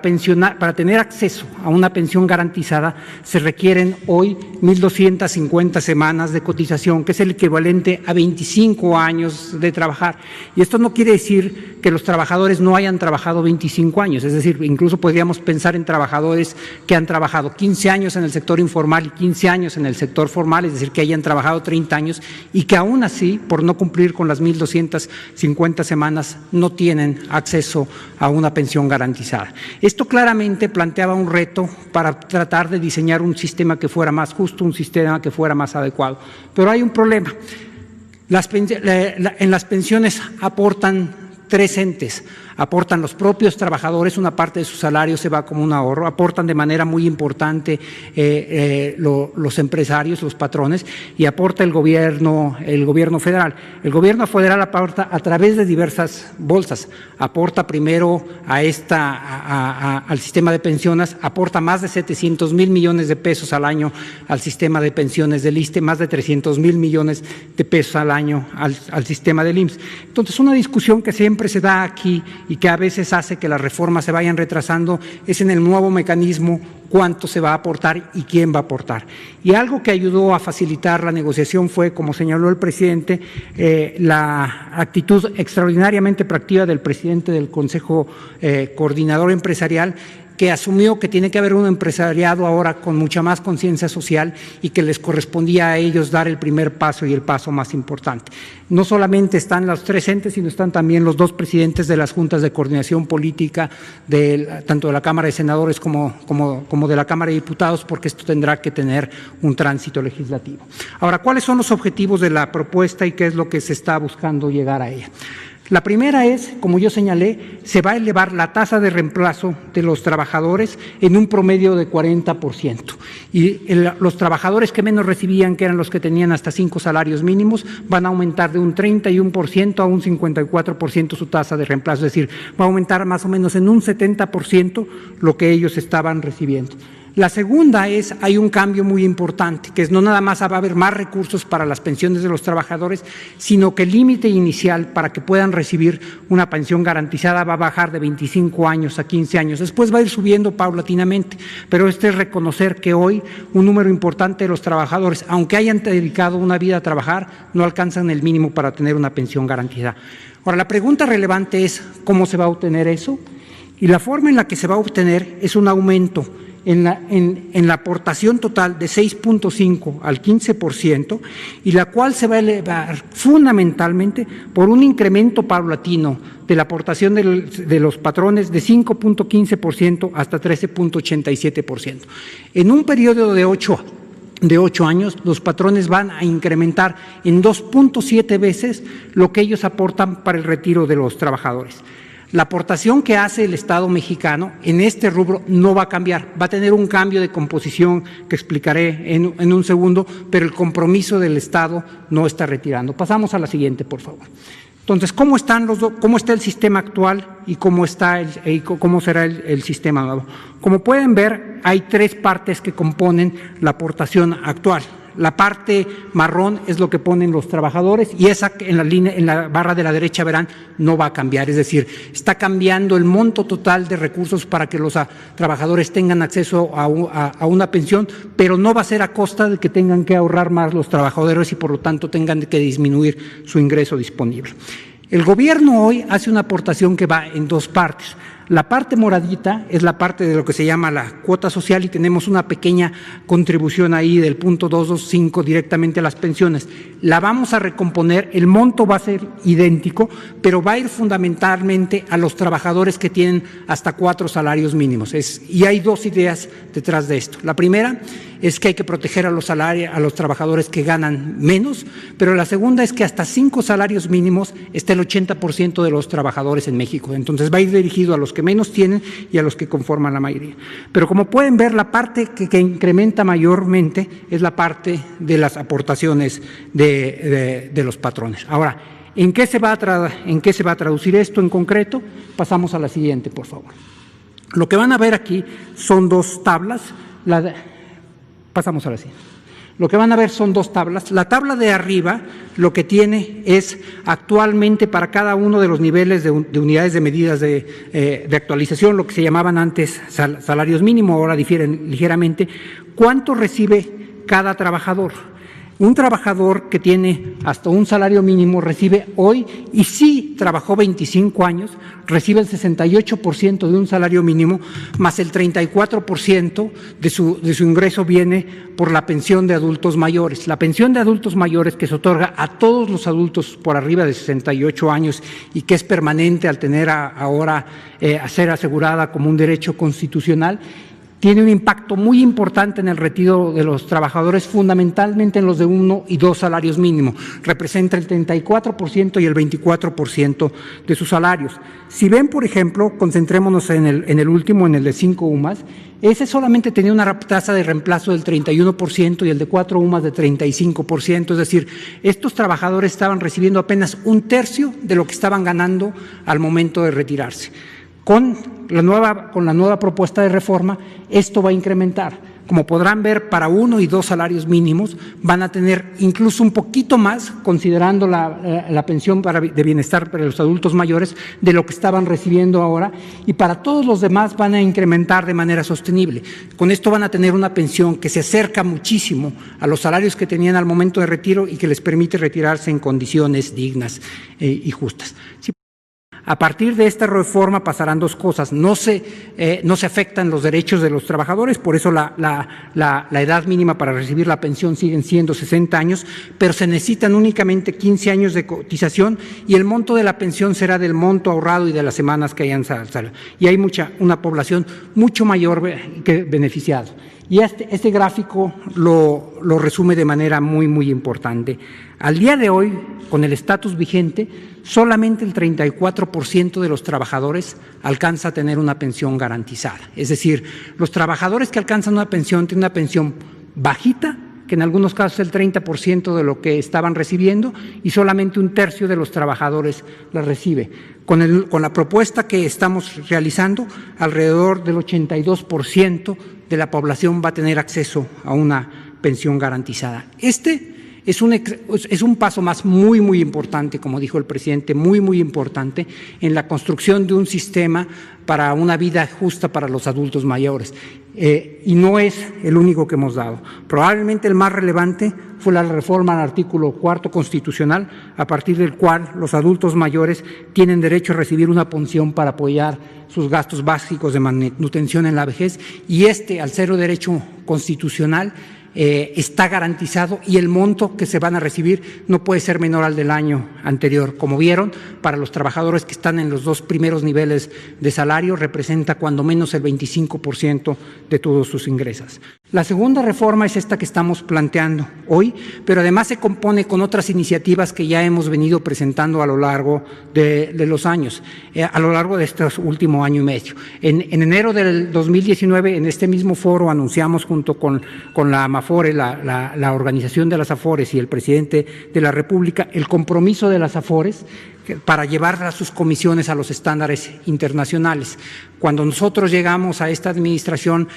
Para tener acceso a una pensión garantizada se requieren hoy 1.250 semanas de cotización, que es el equivalente a 25 años de trabajar. Y esto no quiere decir que los trabajadores no hayan trabajado 25 años, es decir, incluso podríamos pensar en trabajadores que han trabajado 15 años en el sector informal y 15 años en el sector formal, es decir, que hayan trabajado 30 años y que aún así, por no cumplir con las 1.250 semanas, no tienen acceso a una pensión garantizada. Esto claramente planteaba un reto para tratar de diseñar un sistema que fuera más justo, un sistema que fuera más adecuado. Pero hay un problema. En las pensiones aportan tres entes. Aportan los propios trabajadores, una parte de su salario se va como un ahorro, aportan de manera muy importante los empresarios, los patrones, y aporta el gobierno federal. El gobierno federal aporta a través de diversas bolsas, aporta primero al sistema de pensiones, aporta más de 700,000 millones de pesos al año al sistema de pensiones del ISSSTE, más de 300,000 millones de pesos al año al sistema del IMSS. Entonces, una discusión que siempre se da aquí y que a veces hace que las reformas se vayan retrasando es en el nuevo mecanismo cuánto se va a aportar y quién va a aportar. Y algo que ayudó a facilitar la negociación fue, como señaló el presidente, la actitud extraordinariamente proactiva del presidente del Consejo Coordinador Empresarial, que asumió que tiene que haber un empresariado ahora con mucha más conciencia social y que les correspondía a ellos dar el primer paso y el paso más importante. No solamente están los tres entes, sino están también los dos presidentes de las juntas de coordinación política, tanto de la Cámara de Senadores como de la Cámara de Diputados, porque esto tendrá que tener un tránsito legislativo. Ahora, ¿cuáles son los objetivos de la propuesta y qué es lo que se está buscando llegar a ella? La primera es, como yo señalé, se va a elevar la tasa de reemplazo de los trabajadores en un promedio de 40%. Y los trabajadores que menos recibían, que eran los que tenían hasta 5 salarios mínimos, van a aumentar de un 31% a un 54% su tasa de reemplazo. Es decir, va a aumentar más o menos en un 70% lo que ellos estaban recibiendo. La segunda es, hay un cambio muy importante, que es no nada más va a haber más recursos para las pensiones de los trabajadores, sino que el límite inicial para que puedan recibir una pensión garantizada va a bajar de 25 años a 15 años. Después va a ir subiendo paulatinamente, pero es reconocer que hoy un número importante de los trabajadores, aunque hayan dedicado una vida a trabajar, no alcanzan el mínimo para tener una pensión garantizada. Ahora, la pregunta relevante es, ¿cómo se va a obtener eso? Y la forma en la que se va a obtener es un aumento en la aportación total de 6.5 al 15%, y la cual se va a elevar fundamentalmente por un incremento paulatino de la aportación de los patrones de 5.15% hasta 13.87%. En un periodo de 8 años, los patrones van a incrementar en 2.7 veces lo que ellos aportan para el retiro de los trabajadores. La aportación que hace el Estado mexicano en este rubro no va a cambiar, va a tener un cambio de composición que explicaré en un segundo, pero el compromiso del Estado no está retirando. Pasamos a la siguiente, por favor. Entonces, ¿cómo está el sistema actual y cómo será el sistema nuevo? Como pueden ver, hay tres partes que componen la aportación actual. La parte marrón es lo que ponen los trabajadores y esa en la barra de la derecha verán no va a cambiar, es decir, está cambiando el monto total de recursos para que los trabajadores tengan acceso a una pensión, pero no va a ser a costa de que tengan que ahorrar más los trabajadores y por lo tanto tengan que disminuir su ingreso disponible. El gobierno hoy hace una aportación que va en dos partes. La parte moradita es la parte de lo que se llama la cuota social y tenemos una pequeña contribución ahí del punto 225 directamente a las pensiones. La vamos a recomponer, el monto va a ser idéntico, pero va a ir fundamentalmente a los trabajadores que tienen hasta 4 salarios mínimos. Y hay dos ideas detrás de esto. La primera es que hay que proteger a los trabajadores que ganan menos, pero la segunda es que hasta 5 salarios mínimos está el 80% de los trabajadores en México. Entonces va a ir dirigido a los que menos tienen y a los que conforman la mayoría. Pero como pueden ver, la parte que incrementa mayormente es la parte de las aportaciones de los patrones. Ahora, ¿en qué se va a traducir esto en concreto? Pasamos a la siguiente, por favor. Lo que van a ver aquí son dos tablas. Pasamos a la siguiente. Lo que van a ver son dos tablas. La tabla de arriba lo que tiene es actualmente para cada uno de los niveles de unidades de medidas de actualización, lo que se llamaban antes salarios mínimos, ahora difieren ligeramente, cuánto recibe cada trabajador. Un trabajador que tiene hasta un salario mínimo recibe hoy, y si trabajó 25 años, recibe el 68% de un salario mínimo, más el 34% de su ingreso viene por la pensión de adultos mayores. La pensión de adultos mayores, que se otorga a todos los adultos por arriba de 68 años y que es permanente al tener ahora a ser asegurada como un derecho constitucional, tiene un impacto muy importante en el retiro de los trabajadores, fundamentalmente en los de 1 y 2 salarios mínimos. Representa el 34% y el 24% de sus salarios. Si ven, por ejemplo, concentrémonos en el último, en el de 5 UMAS, ese solamente tenía una tasa de reemplazo del 31% y el de 4 UMAS de 35%, es decir, estos trabajadores estaban recibiendo apenas un tercio de lo que estaban ganando al momento de retirarse. Con la nueva propuesta de reforma, esto va a incrementar. Como podrán ver, para 1 y 2 salarios mínimos van a tener incluso un poquito más, considerando la pensión de bienestar para los adultos mayores, de lo que estaban recibiendo ahora, y para todos los demás van a incrementar de manera sostenible. Con esto van a tener una pensión que se acerca muchísimo a los salarios que tenían al momento de retiro y que les permite retirarse en condiciones dignas y justas. A partir de esta reforma pasarán dos cosas: no se afectan los derechos de los trabajadores, por eso la edad mínima para recibir la pensión siguen siendo 60 años, pero se necesitan únicamente 15 años de cotización y el monto de la pensión será del monto ahorrado y de las semanas que hayan salido. Y hay una población mucho mayor que beneficiado. Y este gráfico lo resume de manera muy, muy importante. Al día de hoy, con el estatus vigente, solamente el 34% de los trabajadores alcanza a tener una pensión garantizada. Es decir, los trabajadores que alcanzan una pensión tienen una pensión bajita, que en algunos casos es el 30% de lo que estaban recibiendo, y solamente un tercio de los trabajadores la recibe. Con la propuesta que estamos realizando, alrededor del 82% de la población va a tener acceso a una pensión garantizada. Es un paso más muy, muy importante, como dijo el presidente, muy, muy importante en la construcción de un sistema para una vida justa para los adultos mayores. Y no es el único que hemos dado. Probablemente el más relevante fue la reforma al artículo 4 constitucional, a partir del cual los adultos mayores tienen derecho a recibir una pensión para apoyar sus gastos básicos de manutención en la vejez, y al ser un derecho constitucional, está garantizado, y el monto que se van a recibir no puede ser menor al del año anterior. Como vieron, para los trabajadores que están en los 2 primeros niveles de salario, representa cuando menos el 25% de todos sus ingresos. La segunda reforma es esta que estamos planteando hoy, pero además se compone con otras iniciativas que ya hemos venido presentando a lo largo de los años, a lo largo de este último año y medio. En enero del 2019, en este mismo foro, anunciamos junto con la AMAFORE, la organización de las AFORES y el presidente de la República, el compromiso de las AFORES para llevar a sus comisiones a los estándares internacionales. Cuando nosotros llegamos a esta administración,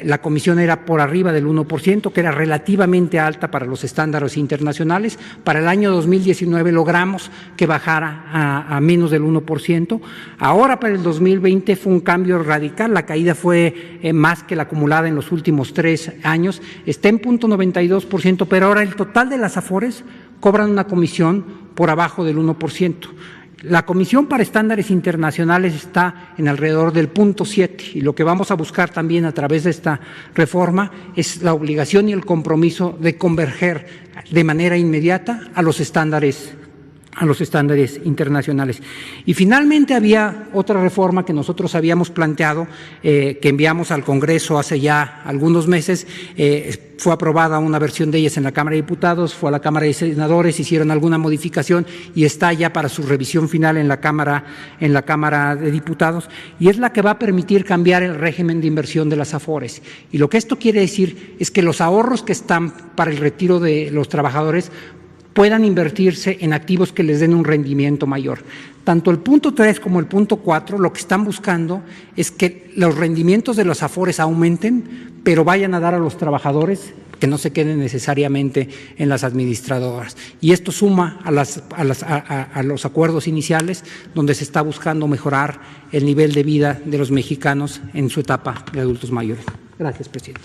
la comisión era por arriba del 1%, que era relativamente alta para los estándares internacionales. Para el año 2019 logramos que bajara a menos del 1%. Ahora, para el 2020, fue un cambio radical. La caída fue más que la acumulada en los últimos 3 años. Está en 0.92%, pero ahora el total de las AFORES cobran una comisión por abajo del 1%. La Comisión para Estándares Internacionales está en alrededor del 0.7%, y lo que vamos a buscar también a través de esta reforma es la obligación y el compromiso de converger de manera inmediata a los estándares internacionales. Y finalmente había otra reforma que nosotros habíamos planteado, que enviamos al Congreso hace ya algunos meses. Fue aprobada una versión de ellas en la Cámara de Diputados, fue a la Cámara de Senadores, hicieron alguna modificación y está ya para su revisión final en la Cámara de Diputados, y es la que va a permitir cambiar el régimen de inversión de las AFORES. Y lo que esto quiere decir es que los ahorros que están para el retiro de los trabajadores puedan invertirse en activos que les den un rendimiento mayor. Tanto el punto 3 como el punto 4 lo que están buscando es que los rendimientos de los AFORES aumenten, pero vayan a dar a los trabajadores que no se queden necesariamente en las administradoras. Y esto suma a los acuerdos iniciales donde se está buscando mejorar el nivel de vida de los mexicanos en su etapa de adultos mayores. Gracias, presidente.